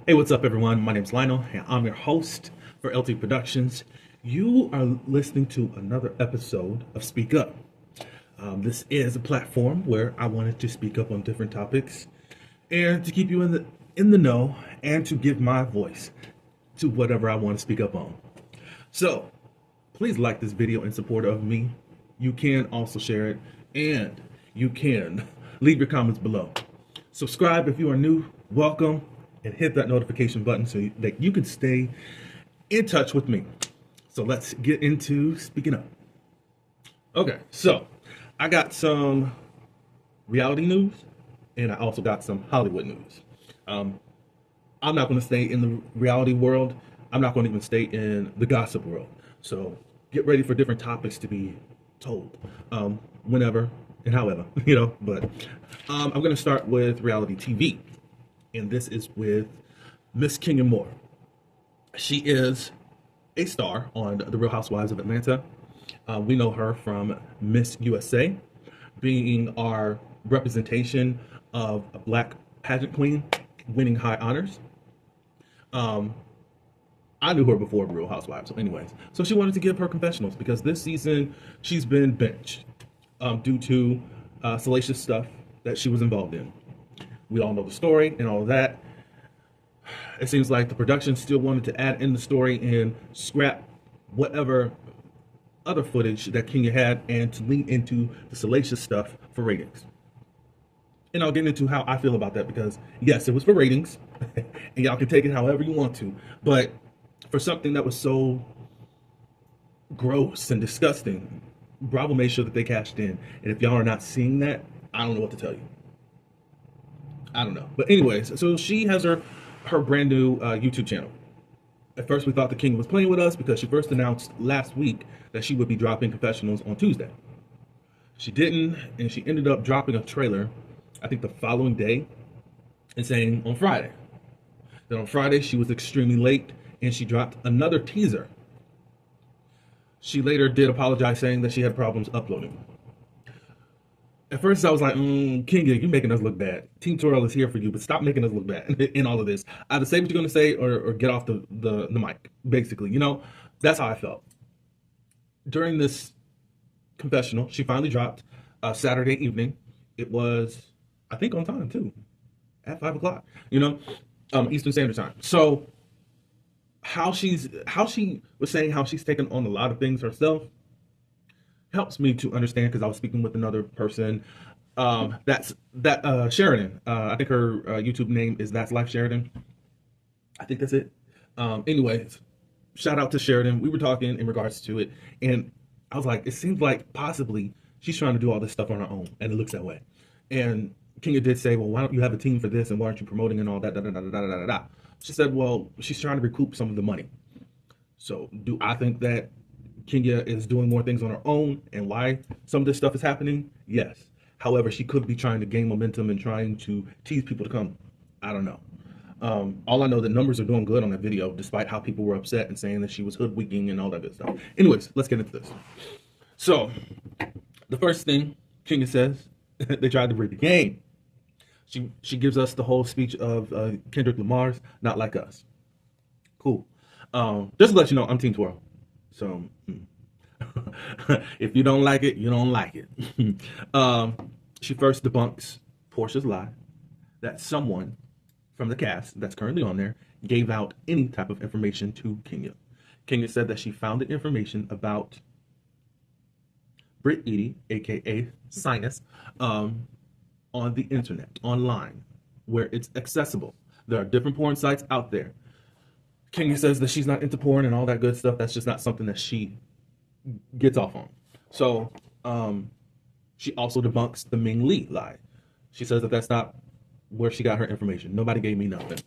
Hey, what's up, everyone? My name's Lionel, and I'm your host for LT Productions. You are listening to another episode of Speak Up. This is a platform where I wanted to speak up on different topics and to keep you in the know and to give my voice to whatever I want to speak up on. So, please like this video in support of me. You can also share it, and you can leave your comments below. Subscribe if you are new. Welcome. And hit that notification button so that you can stay in touch with me. So let's get into speaking up. Okay, so I got some reality news and I also got some Hollywood news. I'm not going to stay in the reality world. I'm not going to even stay in the gossip world. So get ready for different topics to be told whenever and however, but I'm going to start with reality TV. And this is with Miss Kenya Moore. She is a star on The Real Housewives of Atlanta. We know her from Miss USA, being our representation of a black pageant queen, winning high honors. I knew her before Real Housewives, so she wanted to give her confessionals because this season she's been benched due to salacious stuff that she was involved in. We all know the story and all of that. It seems like the production still wanted to add in the story and scrap whatever other footage that Kenya had and to lean into the salacious stuff for ratings. And I'll get into how I feel about that because, yes, it was for ratings, and y'all can take it however you want to. But for something that was so gross and disgusting, Bravo made sure that they cashed in. And if y'all are not seeing that, I don't know what to tell you. I don't know. But anyways, so she has her brand new YouTube channel. At first, we thought the king was playing with us because she first announced last week that she would be dropping confessionals on Tuesday. She didn't, and she ended up dropping a trailer, I think the following day, and saying on Friday. Then on Friday, she was extremely late, and she dropped another teaser. She later did apologize, saying that she had problems uploading. At first, I was like, Kenya, you're making us look bad. Team Twirl is here for you, but stop making us look bad in all of this. Either say what you're going to say or get off the mic, basically. That's how I felt. During this confessional, she finally dropped Saturday evening. It was, I think, on time, too, at 5 o'clock, Eastern Standard Time. So how she was saying how she's taken on a lot of things herself helps me to understand because I was speaking with another person. That's Sheridan. I think her YouTube name is That's Life Sheridan. I think that's it. Anyways, shout out to Sheridan. We were talking in regards to it, and I was like, it seems like possibly she's trying to do all this stuff on her own, and it looks that way. And Kenya did say, well, why don't you have a team for this, and why aren't you promoting and all that? She said, well, she's trying to recoup some of the money. So do I think that Kenya is doing more things on her own and why some of this stuff is happening? Yes. However, she could be trying to gain momentum and trying to tease people to come. I don't know. All I know that numbers are doing good on that video, despite how people were upset and saying that she was hoodwinking and all that good stuff. Anyways, let's get into this. So, the first thing Kenya says, they tried to break the game. She gives us the whole speech of Kendrick Lamar's "Not Like Us." Cool. Just to let you know, I'm Team Twirl. So, if you don't like it, you don't like it. She first debunks Portia's lie that someone from the cast that's currently on there gave out any type of information to Kenya. Kenya said that she found the information about Britt Edie, aka Sinus, on the internet, online, where it's accessible. There are different porn sites out there. Kenya says that she's not into porn and all that good stuff. That's just not something that she gets off on. So she also debunks the Ming Lee lie. She says that that's not where she got her information. Nobody gave me nothing.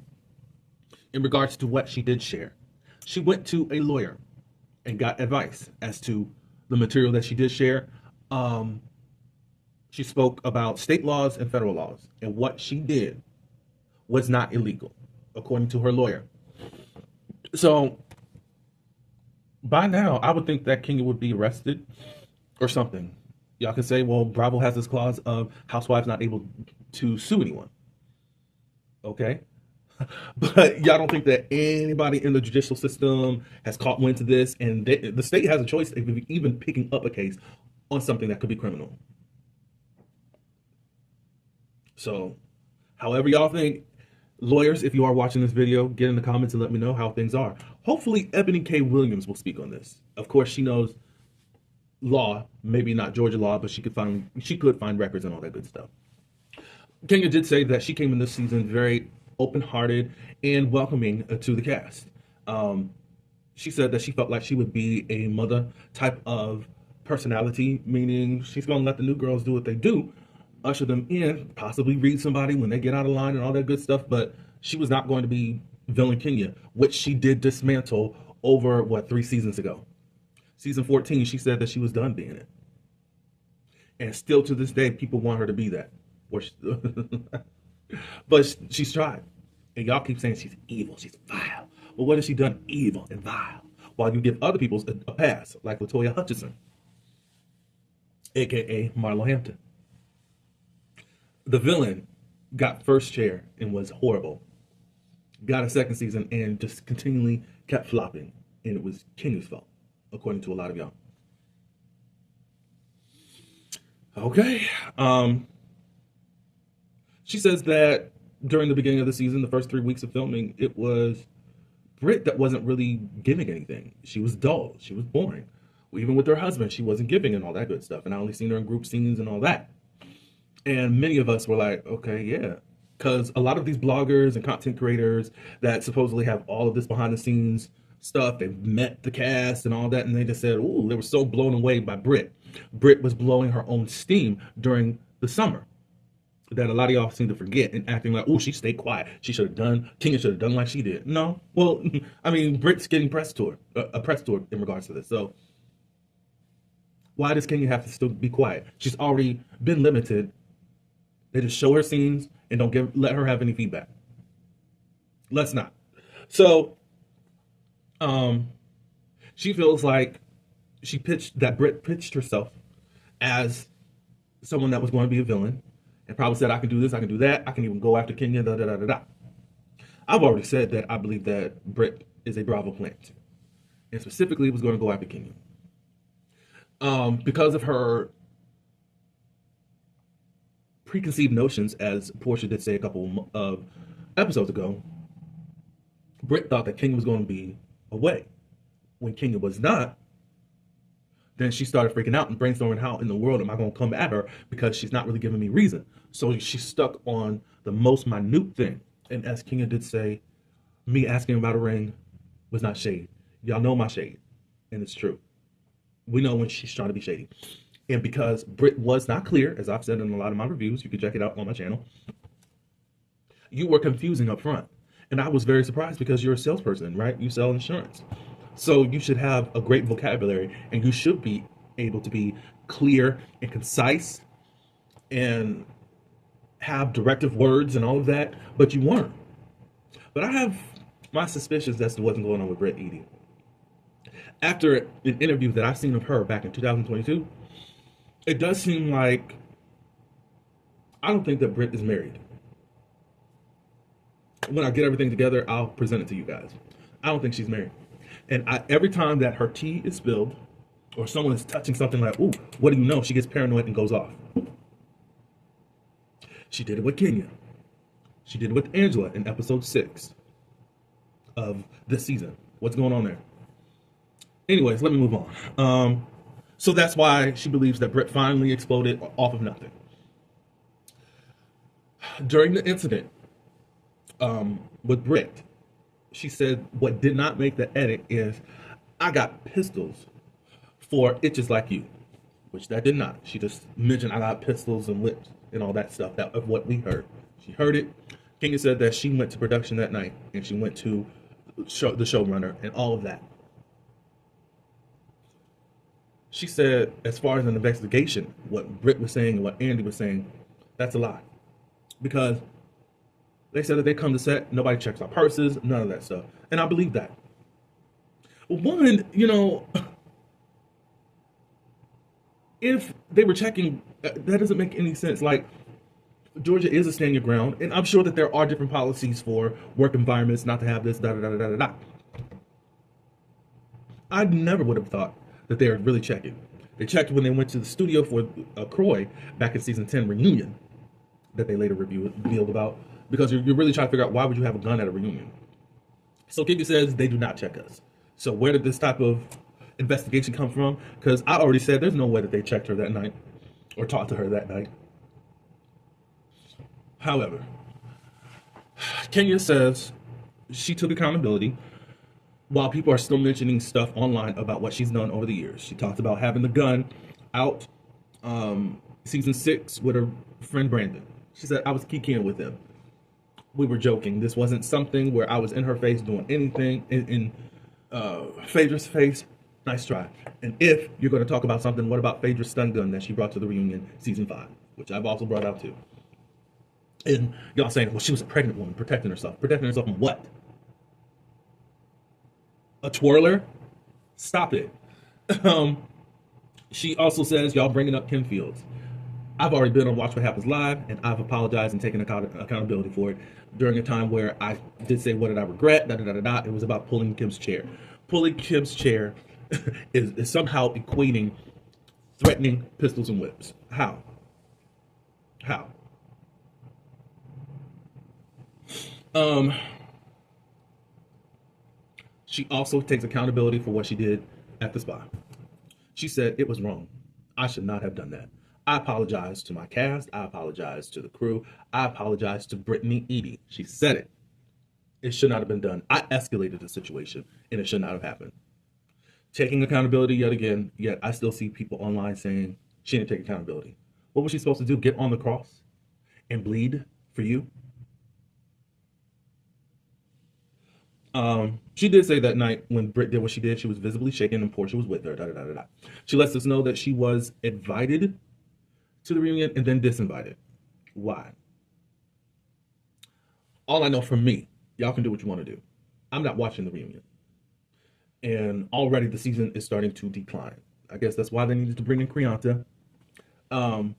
In regards to what she did share, she went to a lawyer and got advice as to the material that she did share. She spoke about state laws and federal laws, and what she did was not illegal, according to her lawyer. So by now, I would think that Kenya would be arrested or something. Y'all can say, well, Bravo has this clause of housewives not able to sue anyone. Okay. But y'all don't think that anybody in the judicial system has caught wind to this, and the state has a choice of even picking up a case on something that could be criminal. So, however y'all think, lawyers, if you are watching this video, get in the comments and let me know how things are. Hopefully, Ebony K. Williams will speak on this. Of course, she knows law, maybe not Georgia law, but she could find records and all that good stuff. Kenya did say that she came in this season very open-hearted and welcoming to the cast. She said that she felt like she would be a mother type of personality, meaning she's going to let the new girls do what they do, usher them in, possibly read somebody when they get out of line and all that good stuff, but she was not going to be villain Kenya, which she did dismantle over, 3 seasons ago. Season 14, she said that she was done being it. And still to this day, people want her to be that. But she's tried. And y'all keep saying she's evil, she's vile. Well, what has she done evil and vile? While you give other people a pass, like LaToya Hutchinson, a.k.a. Marlo Hampton. The villain got first chair and was horrible. Got a second season and just continually kept flopping. And it was Kenya's fault, according to a lot of y'all. Okay. She says that during the beginning of the season, the first 3 weeks of filming, it was Britt that wasn't really giving anything. She was dull. She was boring. Even with her husband, she wasn't giving and all that good stuff. And I only seen her in group scenes and all that. And many of us were like, okay, yeah. Because a lot of these bloggers and content creators that supposedly have all of this behind the scenes stuff, they've met the cast and all that, and they just said, ooh, they were so blown away by Britt. Britt was blowing her own steam during the summer that a lot of y'all seem to forget and acting like, oh, she stayed quiet. She should have done, Kenya should have done like she did. No. Well, I mean, Britt's getting press tour, a press tour in regards to this. So why does Kenya have to still be quiet? She's already been limited. They just show her scenes and don't let her have any feedback. Let's not. So, she feels like Britt pitched herself as someone that was going to be a villain and probably said, I can do this, I can do that, I can even go after Kenya, da da da da da. I've already said that I believe that Britt is a Bravo plant and specifically was going to go after Kenya. Because of her preconceived notions, as Portia did say a couple of episodes ago, Britt thought that Kenya was going to be away. When Kenya was not, then she started freaking out and brainstorming how in the world am I going to come at her because she's not really giving me reason. So she's stuck on the most minute thing. And as Kenya did say, me asking about a ring was not shade. Y'all know my shade. And it's true. We know when she's trying to be shady. And because Britt was not clear, as I've said in a lot of my reviews, you can check it out on my channel, you were confusing up front. And I was very surprised because you're a salesperson, right? You sell insurance. So you should have a great vocabulary and you should be able to be clear and concise and have directive words and all of that, but you weren't. But I have my suspicions as to what's going on with Britt Eady. After an interview that I've seen of her back in 2022, it does seem like I don't think that Britt is married. When I get everything together, I'll present it to you guys. I don't think she's married. And every time that her tea is spilled or someone is touching something like, ooh, what do you know? She gets paranoid and goes off. She did it with Kenya. She did it with Angela in episode 6 of this season. What's going on there? Anyways, let me move on. So that's why she believes that Britt finally exploded off of nothing. During the incident with Britt, she said what did not make the edit is, I got pistols for itches like you, which that did not. She just mentioned I got pistols and lips and all that stuff. That of what we heard. She heard it. Kenya said that she went to production that night and she went to the showrunner and all of that. She said, as far as an investigation, what Britt was saying and what Andy was saying, that's a lie. Because they said that they come to set, nobody checks our purses, none of that stuff. And I believe that. One, if they were checking, that doesn't make any sense. Like, Georgia is a stand your ground, and I'm sure that there are different policies for work environments, not to have this, da da da da da da. I never would have thought that they were really checking. They checked when they went to the studio for Croy back in season 10 reunion that they later revealed about, because you're really trying to figure out why would you have a gun at a reunion. So Kiki says they do not check us. So where did this type of investigation come from? Because I already said there's no way that they checked her that night or talked to her that night. However, Kenya says she took accountability while people are still mentioning stuff online about what she's done over the years. She talked about having the gun out season 6 with her friend Brandon. She said, I was kikiing with him. We were joking. This wasn't something where I was in her face doing anything in Phaedra's face. Nice try. And if you're going to talk about something, what about Phaedra's stun gun that she brought to the reunion season 5, which I've also brought out too. And y'all saying, well, she was a pregnant woman protecting herself. Protecting herself from what? A twirler? Stop it. She also says, y'all bringing up Kim Fields. I've already been on Watch What Happens Live, and I've apologized and taken accountability for it during a time where I did say, what did I regret? Da, da, da, da, da. It was about pulling Kim's chair. Pulling Kim's chair is somehow equating threatening pistols and whips. How? How? She also takes accountability for what she did at the spa. She said it was wrong. I should not have done that. I apologize to my cast. I apologize to the crew. I apologize to Brittany Edie. She said it. It should not have been done. I escalated the situation, and it should not have happened. Taking accountability yet again, yet I still see people online saying she didn't take accountability. What was she supposed to do? Get on the cross and bleed for you? She did say that night when Britt did what she did, she was visibly shaken and Portia was with her. Da, da, da, da, da. She lets us know that she was invited to the reunion and then disinvited. Why? All I know from me, y'all can do what you want to do. I'm not watching the reunion. And already the season is starting to decline. I guess that's why they needed to bring in Krianta. I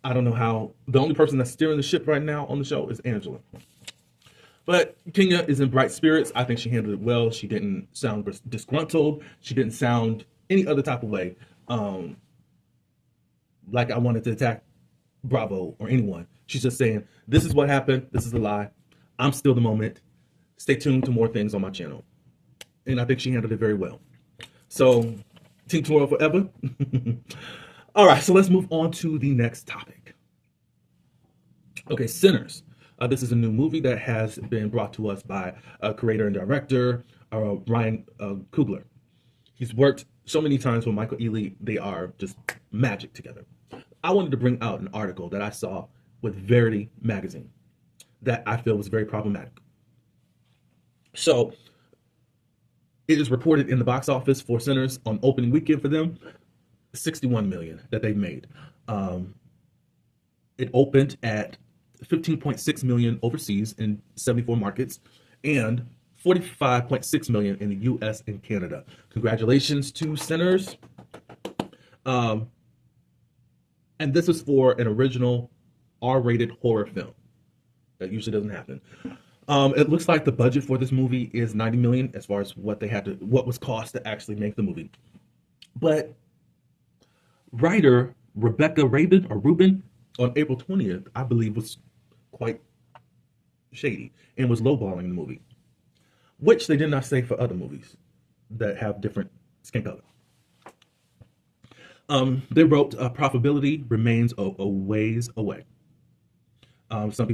don't know how. The only person that's steering the ship right now on the show is Angela. But Kenya is in bright spirits. I think she handled it well. She didn't sound disgruntled. She didn't sound any other type of way. Like I wanted to attack Bravo or anyone. She's just saying, this is what happened. This is a lie. I'm still the moment. Stay tuned to more things on my channel. And I think she handled it very well. So, Team Twirl forever. All right, so let's move on to the next topic. Okay, Sinners. This is a new movie that has been brought to us by creator and director Ryan Coogler. He's worked so many times with Michael Ealy. They are just magic together. I wanted to bring out an article that I saw with Verity magazine that I feel was very problematic. So, it is reported in the box office for Sinners on opening weekend for them, $61 million that they've made. It opened at $15.6 million overseas in 74 markets and $45.6 million in the US and Canada. Congratulations to Sinners. And this is for an original R-rated horror film. That usually doesn't happen. It looks like the budget for this movie is $90 million as far as what was cost to actually make the movie. But writer Rebecca Rubin on April 20th, I believe, was quite shady and was lowballing the movie, which they did not say for other movies that have different skin color. They wrote profitability remains a ways away. Some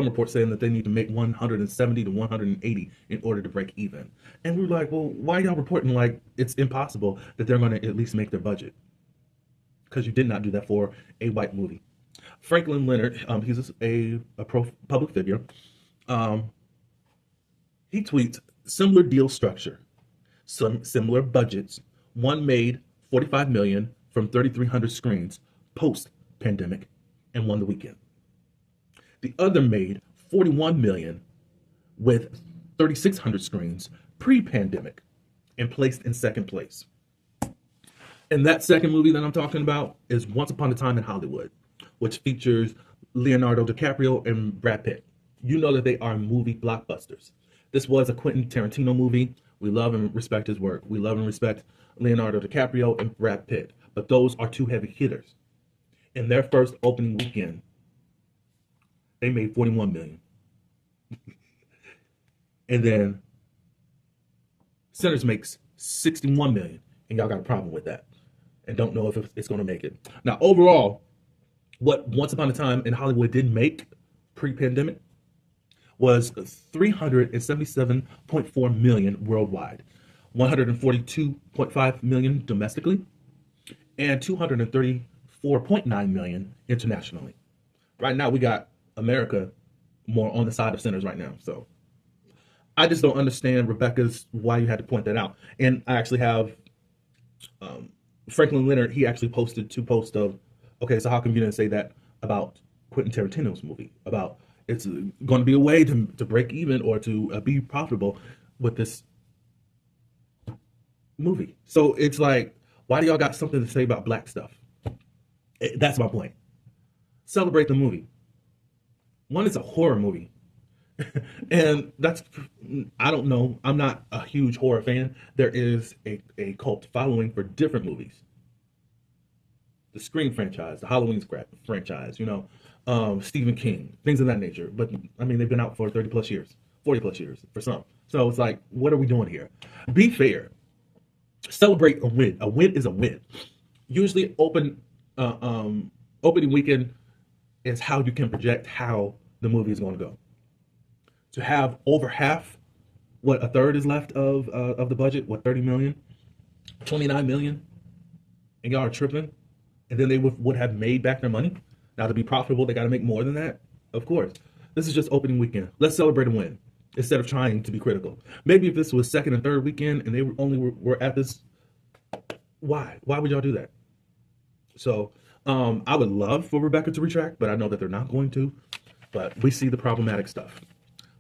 reports saying that they need to make 170 to 180 in order to break even. And we're like, well, why are y'all reporting like it's impossible that they're going to at least make their budget? Because you did not do that for a white movie. Franklin Leonard, he's a public figure. He tweets, similar deal structure, some similar budgets. One made $45 million from 3,300 screens post-pandemic and won the weekend. The other made $41 million with 3,600 screens pre-pandemic and placed in second place. And that second movie that I'm talking about is Once Upon a Time in Hollywood. which features Leonardo DiCaprio and Brad Pitt. You know that they are movie blockbusters. This was a Quentin Tarantino movie. We love and respect his work. We love and respect Leonardo DiCaprio and Brad Pitt. But those are two heavy hitters. In their first opening weekend, they made 41 million. And then Sinners makes 61 million. And y'all got a problem with that. And don't know if it's going to make it. Now, overall, what Once Upon a Time in Hollywood did make pre-pandemic was 377.4 million worldwide, 142.5 million domestically, and 234.9 million internationally. Right now, we got America more on the side of Sinners right now. So I just don't understand, Rebecca's, why you had to point that out. And I actually have Franklin Leonard, he actually posted 2 posts of, okay, so how come you didn't say that about Quentin Tarantino's movie, about it's going to be a way to break even or to be profitable with this movie. So it's like, why do y'all got something to say about black stuff? That's my point. Celebrate the movie. One, it's a horror movie. And that's, I don't know, I'm not a huge horror fan. There is a cult following for different movies. The Scream franchise, the Halloween franchise, Stephen King, things of that nature. But I mean, they've been out for 30 plus years, 40 plus years for some. So it's like, what are we doing here? Be fair. Celebrate a win. A win is a win. Usually opening weekend is how you can project how the movie is going to go. To have over half, what, a third is left of the budget, what, 30 million, 29 million, and y'all are tripping, and then they would have made back their money. Now, to be profitable, they got to make more than that, of course. This is just opening weekend. Let's celebrate a win instead of trying to be critical. Maybe if this was second and third weekend and they were at this, why would y'all do that? So I would love for Rebecca to retract, but I know that they're not going to. But we see the problematic stuff.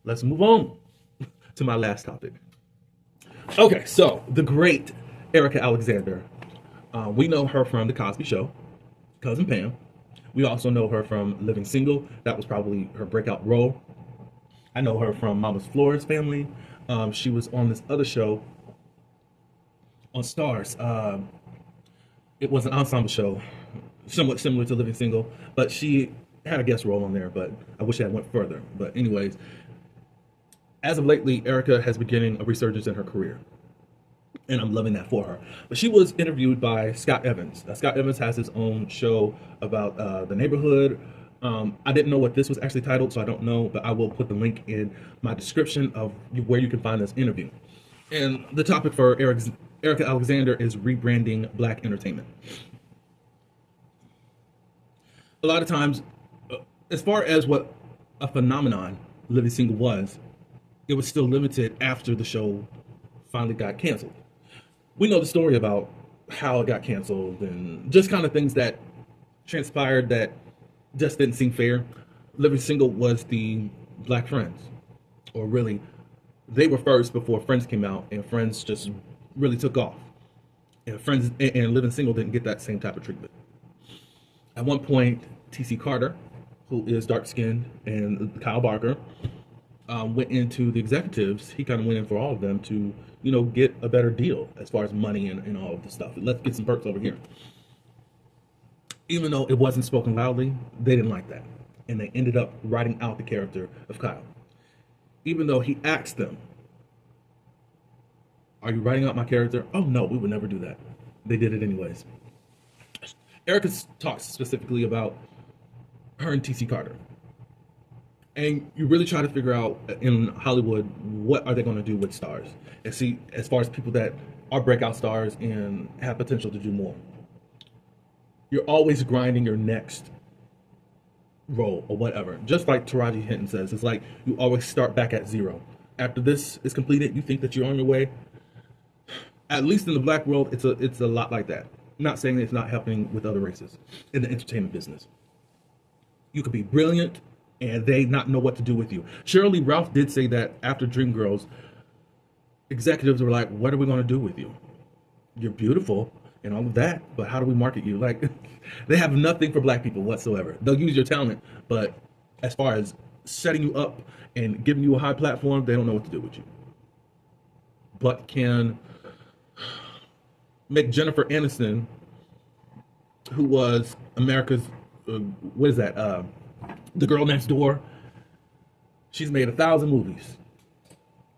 Let's move on to my last topic. Okay, so the great Erika Alexander. We know her from The Cosby Show, Cousin Pam. We also know her from Living Single. That was probably her breakout role. I know her from Mama's Flores Family. She was on this other show on Stars. It was an ensemble show, somewhat similar to Living Single, but she had a guest role on there, but I wish I had went further. But anyways, as of lately, Erika has been getting a resurgence in her career, and I'm loving that for her. But she was interviewed by Scott Evans. Scott Evans has his own show about the neighborhood. I didn't know what this was actually titled, so I don't know, but I will put the link in my description of where you can find this interview. And the topic for Erika Alexander is rebranding black entertainment. A lot of times, as far as what a phenomenon Living Single was, it was still limited after the show finally got canceled. We know the story about how it got canceled and just kind of things that transpired that just didn't seem fair. Living Single was the Black Friends, or really, they were first before Friends came out, and Friends just really took off. And Friends and Living Single didn't get that same type of treatment. At one point, T.C. Carter, who is dark-skinned, and Kyle Barker went into the executives. He kind of went in for all of them to, get a better deal as far as money and all of the stuff. Let's get some perks over here. Even though it wasn't spoken loudly, they didn't like that. And they ended up writing out the character of Kyle. Even though he asked them, "Are you writing out my character?" "Oh, no, we would never do that." They did it anyways. Erika talks specifically about her and T.C. Carter. And you really try to figure out in Hollywood, what are they going to do with stars? And see, as far as people that are breakout stars and have potential to do more. You're always grinding your next role or whatever. Just like Taraji Henson says, it's like you always start back at zero. After this is completed, you think that you're on your way. At least in the black world, it's a lot like that. Not saying that it's not happening with other races in the entertainment business. You could be brilliant and they not know what to do with you. Shirley Ralph did say that after Dreamgirls, executives were like, "What are we going to do with you? You're beautiful and all of that. But how do we market you? Like, they have nothing for black people whatsoever. They'll use your talent, but as far as setting you up and giving you a high platform, they don't know what to do with you. But can make Jennifer Aniston, who was America's, what is that? The Girl Next Door. She's made 1,000 movies.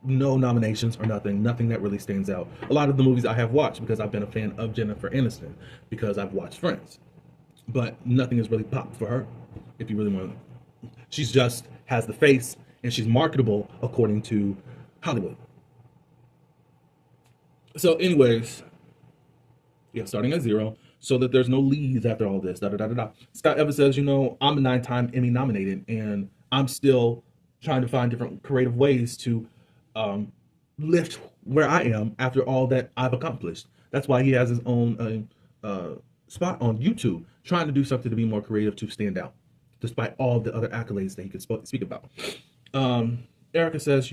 No nominations or nothing that really stands out. A lot of the movies I have watched because I've been a fan of Jennifer Aniston, because I've watched Friends. But nothing has really popped for her, if you really want to. She's just has the face, and she's marketable according to Hollywood. So anyways, yeah, starting at zero, so that there's no leads after all this. Da, da, da, da, da. Scott Evans says, I'm a 9-time Emmy nominated, and I'm still trying to find different creative ways to lift where I am after all that I've accomplished. That's why he has his own spot on YouTube, trying to do something to be more creative, to stand out, despite all the other accolades that he could speak about. Erika says,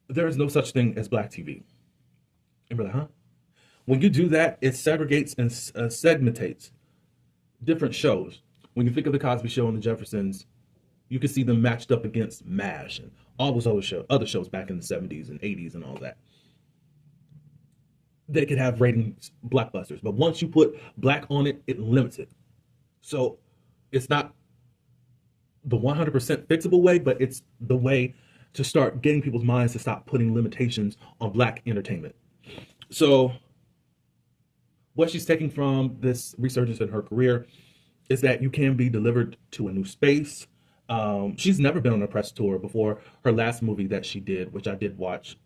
there is no such thing as black TV. And we're like, huh? When you do that, it segregates and segmentates different shows. When you think of the Cosby Show and the Jeffersons, you can see them matched up against MASH and all those other shows back in the 70s and 80s and all that. They could have ratings blockbusters, but once you put black on it, it limits it. So it's not the 100% fixable way, but it's the way to start getting people's minds to stop putting limitations on black entertainment. So what she's taking from this resurgence in her career is that you can be delivered to a new space. She's never been on a press tour before her last movie that she did, which I did watch.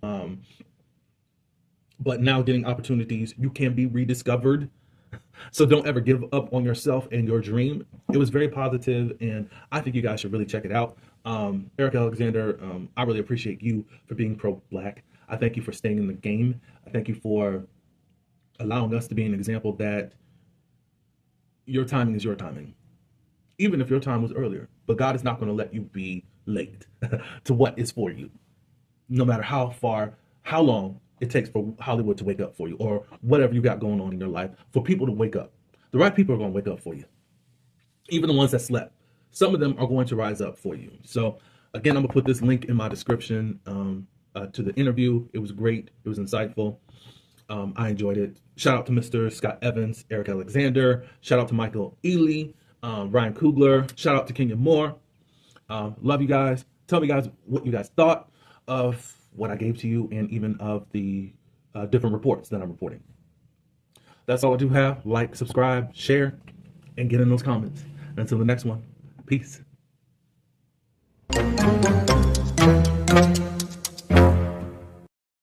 But now getting opportunities, you can be rediscovered. So don't ever give up on yourself and your dream. It was very positive, and I think you guys should really check it out. Erika Alexander, I really appreciate you for being pro-black. I thank you for staying in the game. I thank you for allowing us to be an example that your timing is your timing, even if your time was earlier. But God is not going to let you be late to what is for you, no matter how long it takes for Hollywood to wake up for you, or whatever you got going on in your life, for people to wake up. The right people are going to wake up for you, even the ones that slept. Some of them are going to rise up for you. So again, I'm going to put this link in my description to the interview. It was great. It was insightful. I enjoyed it. Shout out to Mr. Scott Evans, Erika Alexander. Shout out to Michael Ealy, Ryan Coogler. Shout out to Kenya Moore. Love you guys. Tell me, guys, what you guys thought of what I gave to you, and even of the different reports that I'm reporting. That's all I do have. Like, subscribe, share, and get in those comments. Until the next one, peace.